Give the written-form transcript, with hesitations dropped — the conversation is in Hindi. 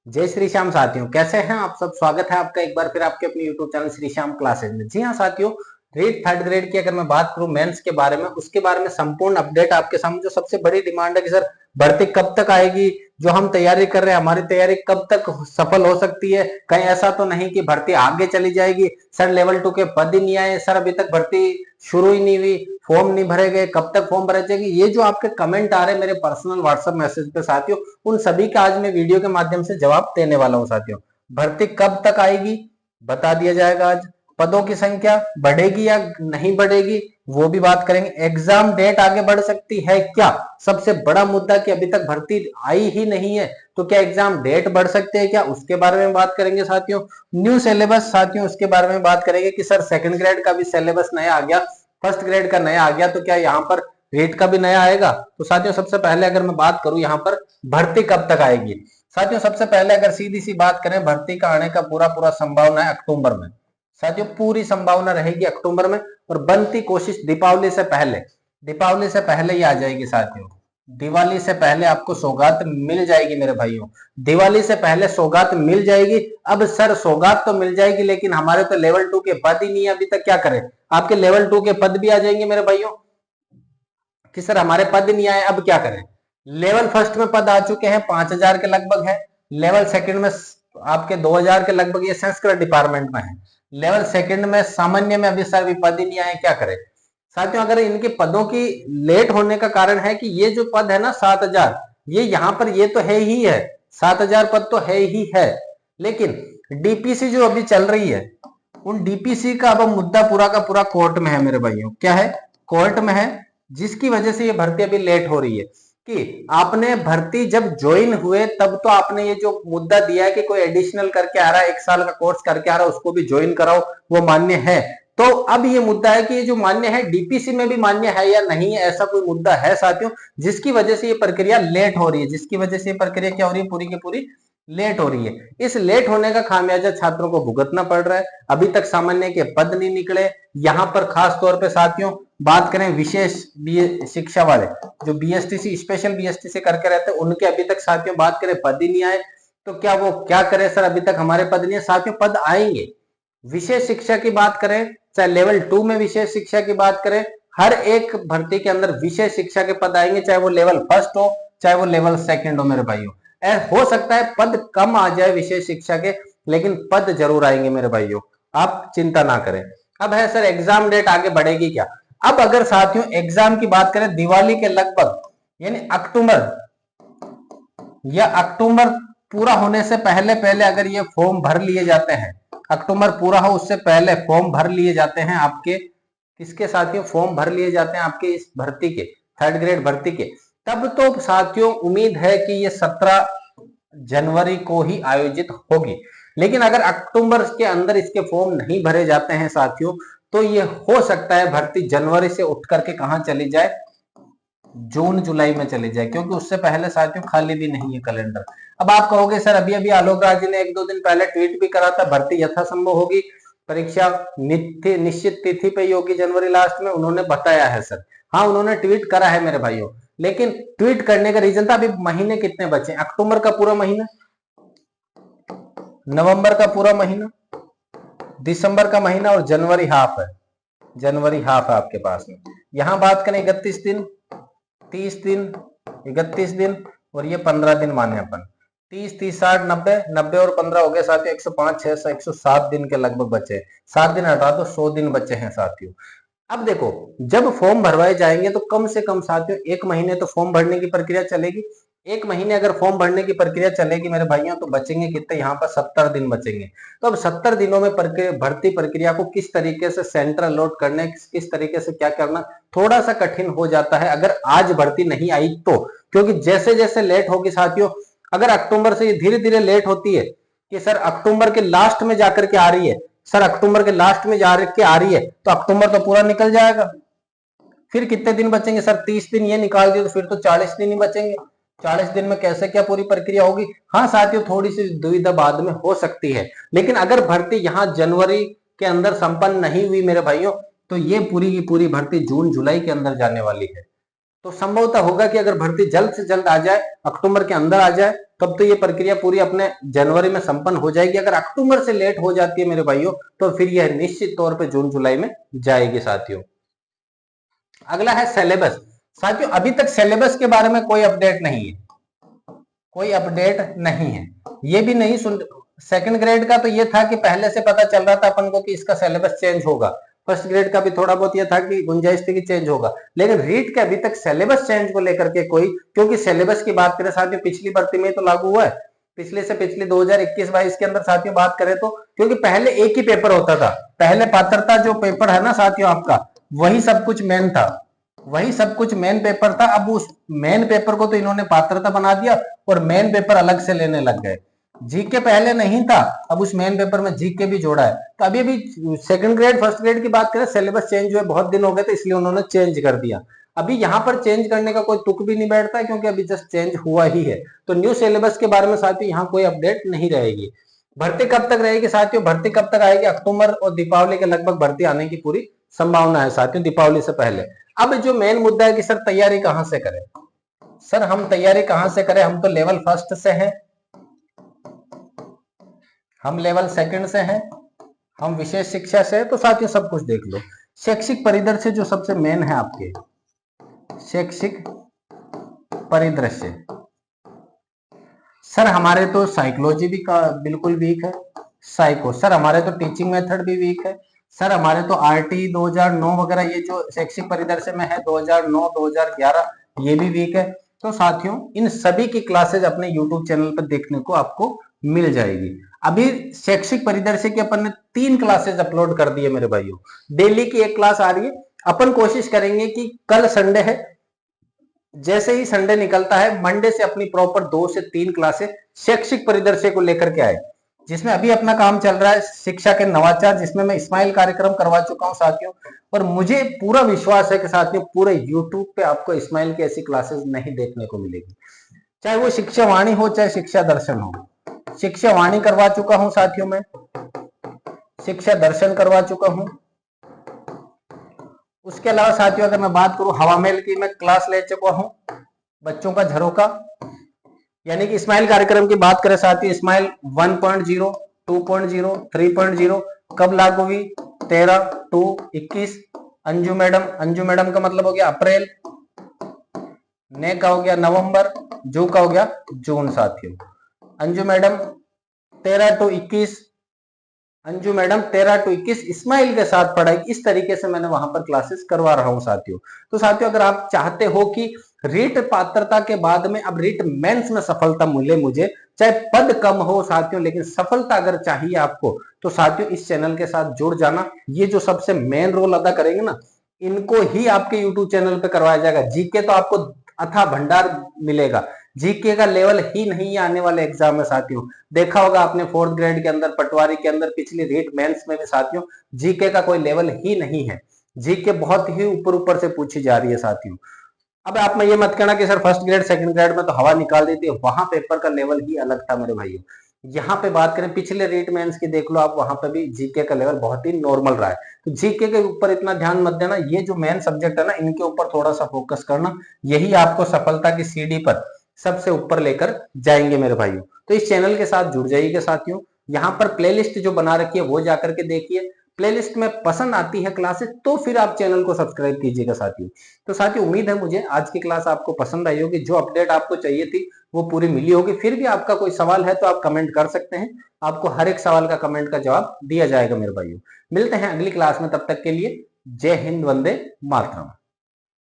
जय श्री श्याम साथियों, कैसे हैं आप सब। स्वागत है आपका एक बार फिर आपके अपने YouTube channel Shri Shyam classes में। जी हाँ साथियों, रीट थर्ड ग्रेड की अगर मैं बात करूं मेंस के बारे में, उसके बारे में संपूर्ण अपडेट आपके सामने। जो सबसे बड़ी डिमांड है कि सर भर्ती कब तक आएगी, जो हम तैयारी कर रहे हैं हमारी तैयारी कब तक सफल हो सकती है, कहीं ऐसा तो नहीं कि भर्ती आगे चली जाएगी। सर लेवल 2 के पद ही नहीं आए, सर अभी तक भर्ती शुरू ही नहीं हुई, फॉर्म नहीं भरे गए, कब तक फॉर्म भरे जाएगी। ये जो आपके कमेंट आ रहे हैं मेरे पर्सनल व्हाट्सएप मैसेज पे साथियों, उन सभी का आज मैं वीडियो के माध्यम से जवाब देने वाला हूं साथियों। भर्ती कब तक आएगी बता दिया जाएगा आज। पदों की संख्या बढ़ेगी या नहीं बढ़ेगी वो भी बात करेंगे। एग्जाम डेट आगे बढ़ सकती है क्या, सबसे बड़ा मुद्दा कि अभी तक भर्ती आई ही नहीं है, तो क्या एग्जाम डेट बढ़ सकते हैं क्या, उसके बारे में बात करेंगे साथियों। न्यू सिलेबस साथियों, उसके बारे में बात करेंगे कि सर सेकंड ग्रेड का भी सिलेबस नया आ गया, फर्स्ट ग्रेड का नया आ गया, तो क्या यहाँ पर रेट का भी नया आएगा। तो साथियों सबसे पहले अगर मैं बात करूं यहाँ पर भर्ती कब तक आएगी, साथियों सबसे पहले अगर सीधी सी बात करें, भर्ती का आने का पूरा पूरा संभावना है अक्टूबर में। साथियों पूरी संभावना रहेगी अक्टूबर में, और बनती कोशिश दीपावली से पहले, दीपावली से पहले ही आ जाएगी साथियों। दिवाली से पहले आपको सौगात मिल जाएगी मेरे भाइयों, दिवाली से पहले सौगात मिल जाएगी। अब सर सौगात तो मिल जाएगी लेकिन हमारे तो लेवल 2 के पद ही नहीं है, अभी तक क्या करें। आपके लेवल 2 के पद भी आ जाएंगे मेरे भाइयों कि सर हमारे पद नहीं आए, अब क्या करें। लेवल फर्स्ट में पद आ चुके हैं, 5,000 के लगभग है। लेवल सेकंड में आपके 2,000 के लगभग, ये संस्कृत डिपार्टमेंट में है। लेवल सेकंड में सामान्य में अभी सर भी पद ही नहीं आए, क्या करें साथियों। अगर इनके पदों की लेट होने का कारण है कि ये जो पद है ना 7,000, ये यहाँ पर ये तो है ही है, 7,000 पद तो है ही है, लेकिन डीपीसी जो अभी चल रही है, उन डीपीसी का अब मुद्दा पूरा का पूरा कोर्ट में है मेरे भाइयों। क्या है, कोर्ट में है, जिसकी वजह से ये भर्ती अभी लेट हो रही है। कि आपने भर्ती जब ज्वाइन हुए तब तो आपने ये जो मुद्दा दिया है कि कोई एडिशनल करके आ रहा है, 1 साल का कोर्स करके आ रहा है, उसको भी ज्वाइन कराओ, वो मान्य है। तो अब ये मुद्दा है कि ये जो मान्य है डीपीसी में भी मान्य है या नहीं है, ऐसा कोई मुद्दा है साथियों, जिसकी वजह से ये प्रक्रिया लेट हो रही है, जिसकी वजह से ये प्रक्रिया क्या हो रही है, पूरी की पूरी लेट हो रही है। इस लेट होने का खामियाजा छात्रों को भुगतना पड़ रहा है। अभी तक सामान्य के पद नहीं निकले। यहाँ पर खास तौर पे साथियों बात करें विशेष शिक्षा वाले, जो बीएसटीसी स्पेशल बीएसटीसी करके रहते हैं, उनके अभी तक साथियों बात करें पद ही नहीं आए। तो क्या वो क्या करें सर, अभी तक हमारे पद नहीं है साथियों, पद आएंगे। विशेष शिक्षा की बात करें, चाहे लेवल 2 में विशेष शिक्षा की बात करें, हर एक भर्ती के अंदर विशेष शिक्षा के पद आएंगे, चाहे वो लेवल फर्स्ट हो चाहे वो लेवल सेकंड हो मेरे भाइयों। हो सकता है पद कम आ जाए विशेष शिक्षा के, लेकिन पद जरूर आएंगे मेरे भाइयों, आप चिंता ना करें। अब है सर एग्जाम डेट आगे बढ़ेगी क्या। अब अगर साथियों एग्जाम की बात करें, दिवाली के लगभग यानी अक्टूबर या अक्टूबर पूरा होने से पहले पहले अगर ये फॉर्म भर लिए जाते हैं, अक्टूबर पूरा हो उससे पहले फॉर्म भर लिए जाते हैं आपके, किसके साथियों, फॉर्म भर लिए जाते हैं आपके इस भर्ती के, थर्ड ग्रेड भर्ती के, तब तो साथियों उम्मीद है कि ये 17 जनवरी को ही आयोजित होगी। लेकिन अगर अक्टूबर के अंदर इसके फॉर्म नहीं भरे जाते हैं साथियों, तो ये हो सकता है भर्ती जनवरी से उठ करके कहां चली जाए, जून जुलाई में चली जाए, क्योंकि उससे पहले साथियों खाली भी नहीं है कैलेंडर। अब आप कहोगे सर अभी अभी आलोक राज जी ने 1-2 दिन पहले ट्वीट भी करा था, भर्ती यथासंभव होगी, परीक्षा निश्चित तिथि पे होगी जनवरी लास्ट में, उन्होंने बताया है सर। हाँ उन्होंने ट्वीट करा है मेरे भाइयों, लेकिन ट्वीट करने का रीजन था अभी महीने कितने बचे, अक्टूबर का पूरा महीना, नवंबर का पूरा महीना, दिसंबर का महीना और जनवरी हाफ है, जनवरी हाफ है आपके पास में। यहां बात करें 31 दिन, 30 दिन, 31 दिन, और ये 15 दिन माने अपन, 30 30 60 90, 90 और 15 हो गए साथियों 105 600 107 दिन के लगभग बचे, 7 दिन हटा दो 100 दिन बचे हैं साथियों। अब देखो जब फॉर्म भरवाए जाएंगे तो कम से कम साथियों 1 महीने तो फॉर्म भरने की प्रक्रिया चलेगी। 1 महीने अगर फॉर्म भरने की प्रक्रिया चलेगी मेरे भाइयों, तो बचेंगे कितने, यहाँ पर 70 दिन बचेंगे। तो अब 70 दिनों में भर्ती प्रक्रिया को किस तरीके से सेंट्रल लोड करने, किस तरीके से क्या करना, थोड़ा सा कठिन हो जाता है अगर आज भर्ती नहीं आई तो। क्योंकि जैसे जैसे लेट होगी साथियों, अगर अक्टूबर से धीरे धीरे लेट होती है कि सर अक्टूबर के लास्ट में जाकर के आ रही है, सर अक्टूबर के लास्ट में जा के आ रही है, तो अक्टूबर तो पूरा निकल जाएगा। फिर कितने दिन बचेंगे सर, 30 दिन ये निकाल दिए तो फिर तो 40 दिन ही बचेंगे। 40 दिन में कैसे क्या पूरी प्रक्रिया होगी। हाँ साथियों थोड़ी सी दुविधा बाद में हो सकती है, लेकिन अगर भर्ती यहां जनवरी के अंदर संपन्न नहीं हुई मेरे भाइयों, तो ये पूरी की पूरी भर्ती जून जुलाई के अंदर जाने वाली है। तो संभवतः होगा कि अगर भर्ती जल्द से जल्द आ जाए, अक्टूबर के अंदर आ जाए, तब तो ये प्रक्रिया पूरी अपने जनवरी में संपन्न हो जाएगी। अगर अक्टूबर से लेट हो जाती है मेरे भाइयों, तो फिर यह निश्चित तौर पे जून जुलाई में जाएगी साथियों। अगला है सिलेबस। साथियों अभी तक सिलेबस के बारे में कोई अपडेट नहीं है, कोई अपडेट नहीं है। ये भी नहीं सुन, सेकंड ग्रेड का तो ये था कि पहले से पता चल रहा था अपन को कि इसका सिलेबस चेंज होगा। फर्स्ट ग्रेड का भी थोड़ा बहुत ये था कि गुंजाइश थी कि चेंज होगा, लेकिन रीट के अभी तक सिलेबस चेंज को लेकर के कोई, क्योंकि सिलेबस की बात करें साथियों पिछली भर्ती में तो लागू हुआ है, पिछले से पिछले 2021-22 के अंदर साथियों बात करें तो, क्योंकि पहले एक ही पेपर होता था, पहले पात्रता जो पेपर है ना साथियों आपका, वही सब कुछ मेन था, वही सब कुछ मेन पेपर था। अब उस मेन पेपर को तो इन्होंने पात्रता बना दिया और मेन पेपर अलग से लेने लग गए। जीके पहले नहीं था, अब उस मेन पेपर में जीके भी जोड़ा है। तो अभी अभी सेकंड ग्रेड फर्स्ट ग्रेड की बात करें, सिलेबस चेंज हुए बहुत दिन हो गए थे, इसलिए उन्होंने चेंज कर दिया। अभी यहाँ पर चेंज करने का कोई तुक भी नहीं बैठता है, क्योंकि अभी जस्ट चेंज हुआ ही है। तो न्यू सिलेबस के बारे में साथियों यहाँ कोई अपडेट नहीं रहेगी। भर्ती कब तक रहेगी साथियों? भर्ती कब तक आएगी? अक्टूबर और दीपावली के लगभग भर्ती आने की पूरी संभावना है साथियों, दीपावली से पहले। अब जो मेन मुद्दा है कि सर तैयारी कहां से करें? सर हम तैयारी कहां से करें? हम तो लेवल फर्स्ट से हैं, हम लेवल सेकंड से हैं, हम विशेष शिक्षा से है। तो साथियों सब कुछ देख लो। शैक्षिक परिदृश्य जो सबसे मेन है आपके, शैक्षिक परिदृश्य, सर हमारे तो साइकोलॉजी भी का बिल्कुल वीक है, साइको। सर हमारे तो टीचिंग मेथड भी वीक है। सर हमारे तो आरटी 2009 वगैरह ये जो शैक्षिक परिदृश्य में है 2009 2011 ये भी वीक है। तो साथियों इन सभी की क्लासेज अपने यूट्यूब चैनल पर देखने को आपको मिल जाएगी। अभी शैक्षिक परिदृश्य की अपन ने 3 क्लासेज अपलोड कर दी है मेरे भाइयों, डेली की एक क्लास आ रही है। अपन कोशिश करेंगे कि कल संडे है, जैसे ही संडे निकलता है मंडे से अपनी प्रॉपर 2 से 3 क्लासेस शैक्षिक परिदृश्य को लेकर के आए, जिसमें अभी अपना काम चल रहा है शिक्षा के नवाचार, जिसमें मैं स्माइल कार्यक्रम करवा चुका हूं साथियों। और मुझे पूरा विश्वास है कि साथियों पूरे यूट्यूब पे आपको स्माइल की ऐसी क्लासेस नहीं देखने को मिलेगी, चाहे वो शिक्षा वाणी हो चाहे शिक्षा दर्शन हो। शिक्षा वाणी करवा चुका हूं साथियों, मैं शिक्षा दर्शन करवा चुका हूं। उसके अलावा साथियों अगर मैं बात करूं हवा महल की, मैं क्लास ले चुका हूं बच्चों का झरोका, यानी कि स्माइल कार्यक्रम की बात करें साथियों, स्माइल 1.0 2.0 3.0 कब लागू हुई? 13/2/21। अंजू मैडम का मतलब हो गया अप्रैल, ने का हो गया नवंबर, जू का हो गया जून साथियों। Anju madam 13/2/21, Anju madam 13/2/21 smile के साथ पढ़ाई, इस तरीके से मैंने वहां पर क्लासेस करवा रहा हूं साथियों। तो साथियों अगर आप चाहते हो कि रीट पात्रता के बाद में अब रीट मेंस में सफलता मिले मुझे, चाहे पद कम हो साथियों लेकिन सफलता अगर चाहिए आपको, तो साथियों इस चैनल के साथ जुड़ जाना। ये जो सबसे मेन रोल अदा करेंगे ना, इनको ही आपके यूट्यूब चैनल पे करवाया जाएगा। जीके तो आपको अथा भंडार मिलेगा, जीके का लेवल ही नहीं आने वाले एग्जाम में साथियों। देखा होगा आपने 4th ग्रेड के अंदर पटवारी के अंदर पिछली रीट मेंस में भी साथियों जीके का कोई लेवल ही नहीं है, जीके बहुत ही ऊपर ऊपर से पूछी जा रही है साथियों। अब आप में ये मत कहना कि sir first grade second grade में तो हवा निकाल देती है, वहां पेपर का लेवल ही अलग था मेरे भाइयों। यहाँ पे बात करें पिछले रीट मेंस की, देख लो आप, वहां पे भी जीके का लेवल बहुत ही नॉर्मल रहा है। तो जीके के ऊपर इतना ध्यान मत देना, ये जो मेन सब्जेक्ट है ना इनके ऊपर थोड़ा सा फोकस करना, यही आपको सफलता की सीढ़ी पर सबसे ऊपर लेकर जाएंगे मेरे भाइयों। तो इस चैनल के साथ जुड़ जाइएगा साथियों। यहाँ पर प्लेलिस्ट जो बना रखी है वो जाकर के देखिए, प्लेलिस्ट में पसंद आती है क्लासेस तो फिर आप चैनल को सब्सक्राइब कीजिएगा साथियों। तो साथियों उम्मीद है मुझे आज की क्लास आपको पसंद आई होगी, जो अपडेट आपको चाहिए थी वो पूरी मिली होगी। फिर भी आपका कोई सवाल है तो आप कमेंट कर सकते हैं, आपको हर एक सवाल का कमेंट का जवाब दिया जाएगा मेरे भाइयों। मिलते हैं अगली क्लास में, तब तक के लिए जय हिंद, वंदे मातरम।